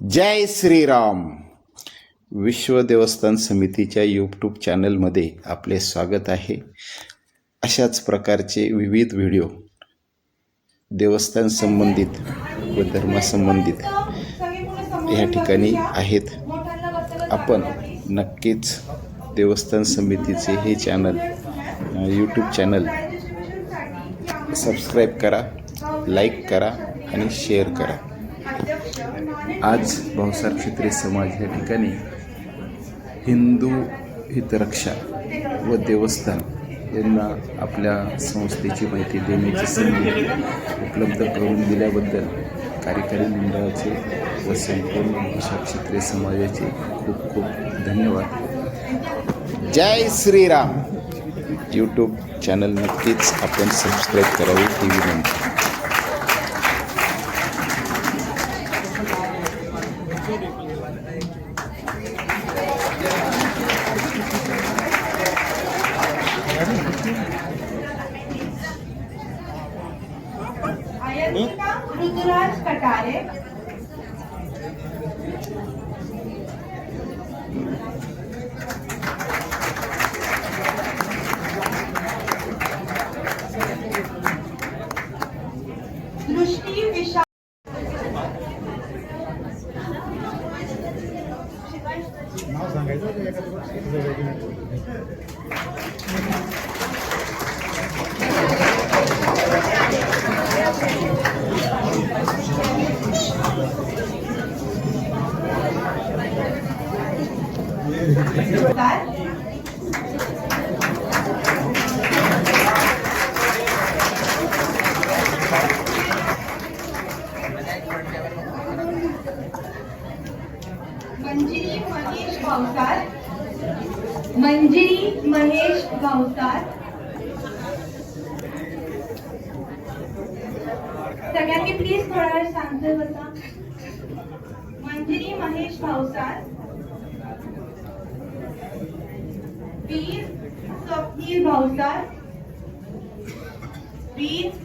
जय श्रीराम. विश्व देवस्थान समितीच्या यूट्यूब चॅनलमध्ये आपले स्वागत आहे. अशाच प्रकारचे विविध व्हिडिओ देवस्थान संबंधित व धर्मासंबंधित या ठिकाणी आहेत. आपण नक्कीच देवस्थान समितीचे हे चॅनल यूट्यूब चॅनल सबस्क्राईब करा, लाईक करा आणि शेअर करा. आज भावसार क्षत्रिय समाज या ठिकाणी हिंदू हितरक्षा व देवस्थान यांना आपल्या संस्थेची माहिती देण्याची संधी उपलब्ध करून दिल्याबद्दल कार्यकारी मंडळाचे व संपूर्ण भावसार क्षत्रिय समाजाचे खूप खूप धन्यवाद. जय श्रीराम. यूट्यूब चॅनल नक्कीच आपण सबस्क्राईब करावे ही विनंती. ऋतुराज कटारे, दृष्टी विशाल, मंजिरी महेश भावसार, मंजिरी महेश भावसार. सगळ्यांनी प्लीज थोडा वेळ शांत बसा. मंजिरी महेश भावसार, वीर स्वप्नील भावसार, वीर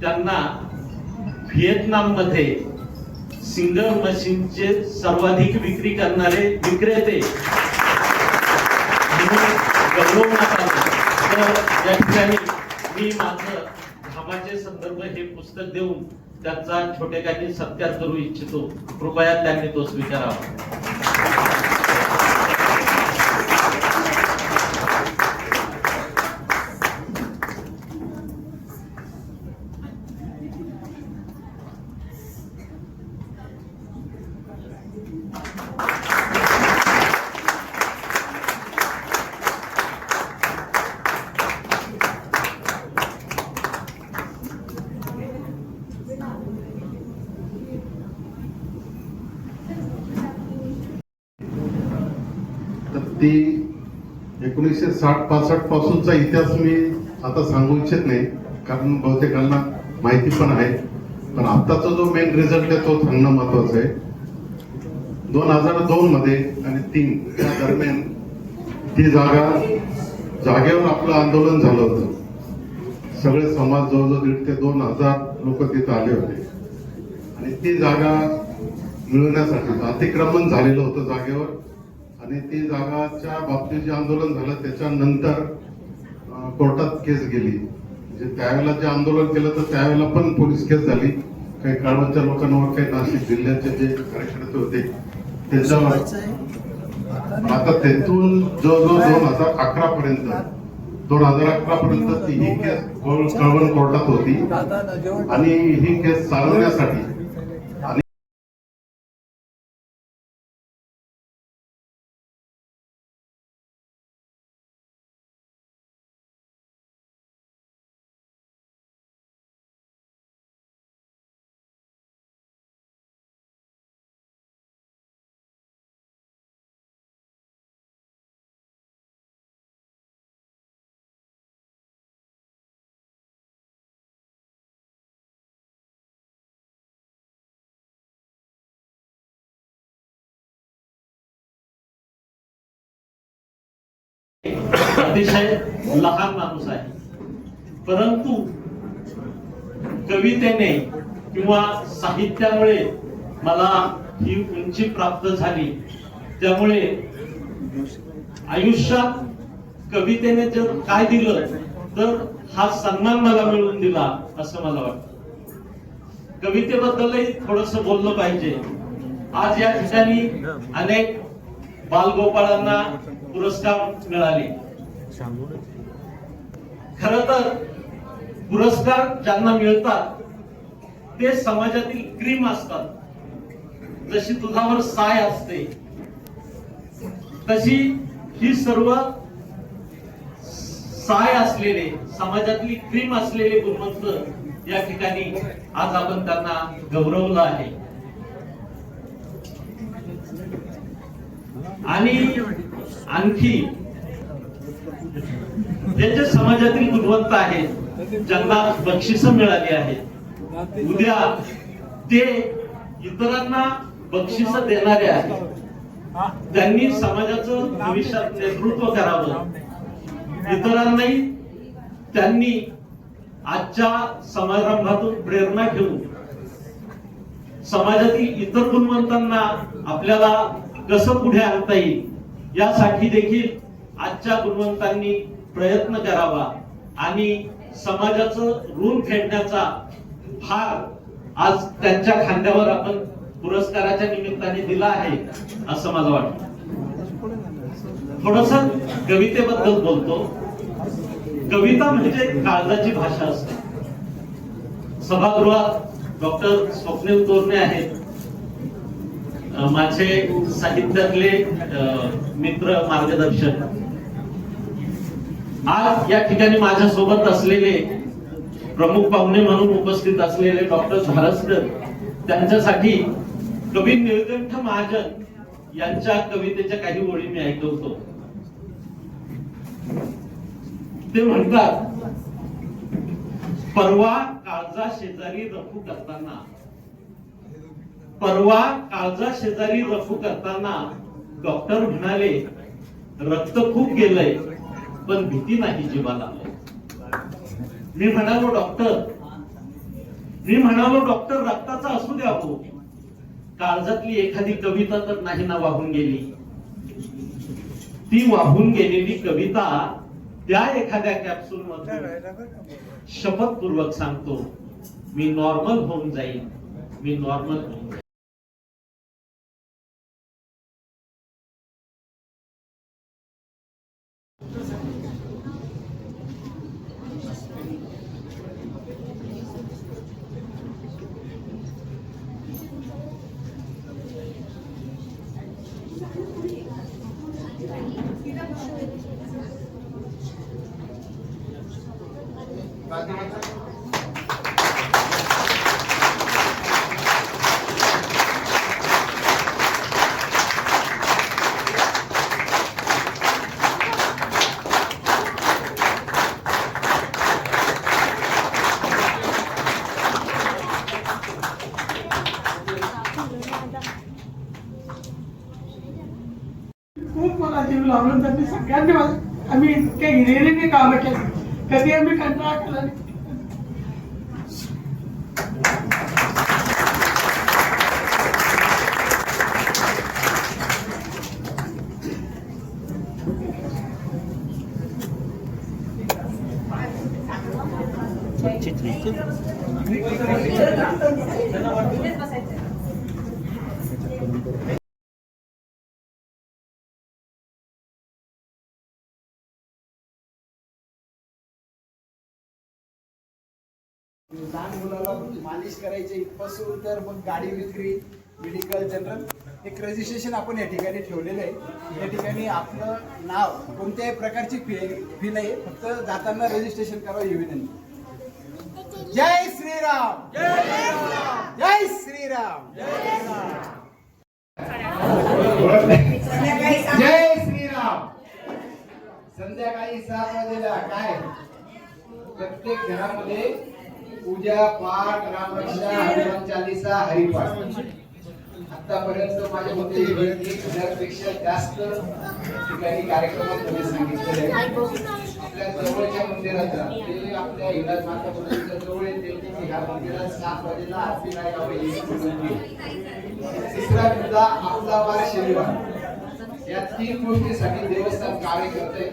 त्यांना व्हिएतनाममध्ये सिंगल मशीनचे सर्वाधिक विक्री करणारे विक्रेते म्हणून गौरवण्यात आले. तर या ठिकाणी मी माझं कामाचे संदर्भ हे पुस्तक देऊन त्यांचा छोटेखानी सत्कार करू इच्छितो. कृपया त्यांनी तो स्वीकारावा. तर ती 1960-65 पासूनचा इतिहास मी आता सांगू इच्छित नाही, कारण बहुतेकांना माहिती पण आहे. पण आत्ताचा जो मेन रिझल्ट आहे तो सांगणं महत्वाचं आहे. 2002 मध्ये आणि 3 या दरम्यान ती जागेवर आपलं आंदोलन झालं होतं. सगळे समाज जवळजवळ 1,500 ते 2,000 लोक तिथे आले होते आणि ती जागा मिळवण्यासाठी अतिक्रमण झालेलं होतं जागेवर. आणि ती जागाच्या बाबतीत जे आंदोलन झालं त्याच्यानंतर कोर्टात केस गेली. म्हणजे त्यावेळेला जे आंदोलन केलं तर त्यावेळेला पण पोलीस केस झाली. काही कळवणच्या लोकांवर, काही नाशिक जिल्ह्याचे जे कार्यकर्ते होते त्याच्यावर. आता तेथून जवळजवळ 2011 पर्यंत ती ही केस कळवण कोर्टात होती आणि ही केस चालवण्यासाठी अतिशय लहान माणूस आहे, परंतु कवितेने किंवा साहित्यामुळे मला ही उंची प्राप्त झाली. त्यामुळे आयुष्यात कवितेने जर काय दिलं तर हा सन्मान मला मिळवून दिला असं मला वाटतं. कवितेबद्दलही थोडस बोललं पाहिजे. आज या ठिकाणी अनेक बालगोपाळांना पुरस्कार मिळाले. खर तर पुरस्कार ज्यांना मिळतात ते समाजातील क्रीम असतात. जशी दुधावर साय असते तशी ही सर्व साय असलेले, समाजातली क्रीम असलेले गुणवंत या ठिकाणी आज आपण त्यांना गौरवलं आहे. आणि आणखी ज्यांच्या समाजातील गुणवंत आहेत, ज्यांना बक्षिस मिळाली आहेत, उद्या ते इतरांना बक्षिस देणारे आहेत. त्यांनी समाजाचं भविष्यात नेतृत्व करावं. इतरांनाही त्यांनी आजच्या समारंभातून प्रेरणा घेऊन समाजातील इतर गुणवंतांना आपल्याला कसं पुढे आणता येईल यासाठी देखील आजच्या गुणवंतांनी प्रयत्न करावा आणि समाजाचं ऋण फेडण्याचा भार आज त्यांच्या खांद्यावर आपण पुरस्काराच्या निमित्ताने दिला आहे असं मला वाटतं. थोडस कवितेबद्दल बोलतो. कविता म्हणजे काळजाची भाषा असते. सभागृहात डॉक्टर स्वप्नील तोरणे आहेत, माझे साहित्यातले मित्र, मार्गदर्शक. आज या ठिकाणी माझ्या सोबत असलेले प्रमुख पाहुणे म्हणून उपस्थित असलेले डॉक्टर धारसकर, त्यांच्यासाठी कवी निळकंठ महाजन यांच्या कवितेच्या काही ओळी मी ऐकवतो. ते म्हणतात, परवा काळजा शेजारी रफू करताना, परवा काळजा शेजारी रफू करताना डॉक्टर म्हणाले, रक्त खूप गेलंय पण भीती नाही जीवाला. मी म्हणालो, डॉक्टर मी म्हणालो डॉक्टर रक्ताचा असू द्या हो, काळजातली एखादी कविता तर नाही ना वाहून गेली. ती वाहून गेलेली कविता त्या एखाद्या कॅप्सूल मध्ये शपथपूर्वक सांगतो, मी नॉर्मल होऊन जाईन, मी नॉर्मल होऊन जाईन. खूप मला जीव लावलं त्यांनी सगळ्यांनी आम्ही इतक्या हिरिरीने कामं केली, कधी आम्ही कंटाळा केला नाही. लहान मुलाला मालिश करायची इथपासून तर मग गाडी विक्री, मेडिकल, जनरल एक रजिस्ट्रेशन आपण या ठिकाणी ठेवलेलं आहे. या ठिकाणी आपलं नाव कोणत्याही प्रकारची फी नाही, फक्त जाताना रजिस्ट्रेशन करावं ही विनंती. जय श्रीराम, जय श्रीराम, जय श्रीराम. संध्याकाळी 7 वाजेला काय प्रत्येक घरामध्ये पूजा पाठ, रामरक्षा, हनुमान चालीसा, हरिपाठ. आतापर्यंत माझ्या मते 1,000पेक्षा जास्त ठिकाणी कार्यक्रमामध्ये सांगितलेले आहे. आपल्या जवळच्या मंदिरात ते आपल्या हिंगलाज माता मंदिराच्या जवळ येते, ह्या मंदिरात 7 वाजेला आरती लावावी ही विनंती. तिसरा मुद्दा आपला वार शनिवार. या 3 गोष्टीसाठी देवस्थान कार्य करते.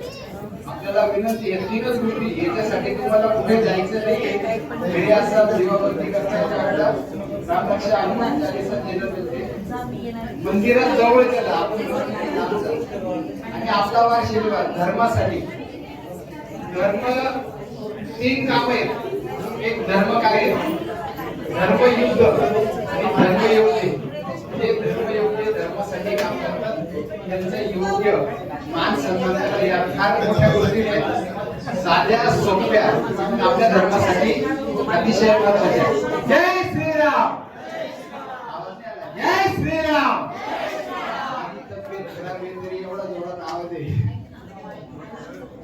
आपल्याला विनंती आहे 3च गोष्टी, याच्यासाठी तुम्हाला कुठे जायचं नाही. घरी असतात दिवाबत्ती करता रामरक्षा, हनुमान चालीसा केलं होते. मंदिरात जवळ गेला आपण आणि आपला वार शनिवार. धर्मासाठी धर्म 3 काम आहेत. एक धर्म कार्य, धर्मयुद्ध आणि धर्मयोगी. जे धर्मयोगी धर्मासाठी काम करतात त्यांचं योग्य मान सन्मान करा. या फार मोठ्या गोष्टी आहेत, साध्या सोप्या, आपल्या धर्मासाठी अतिशय महत्त्वाच्या. जय श्रीराम, जय श्रीराम.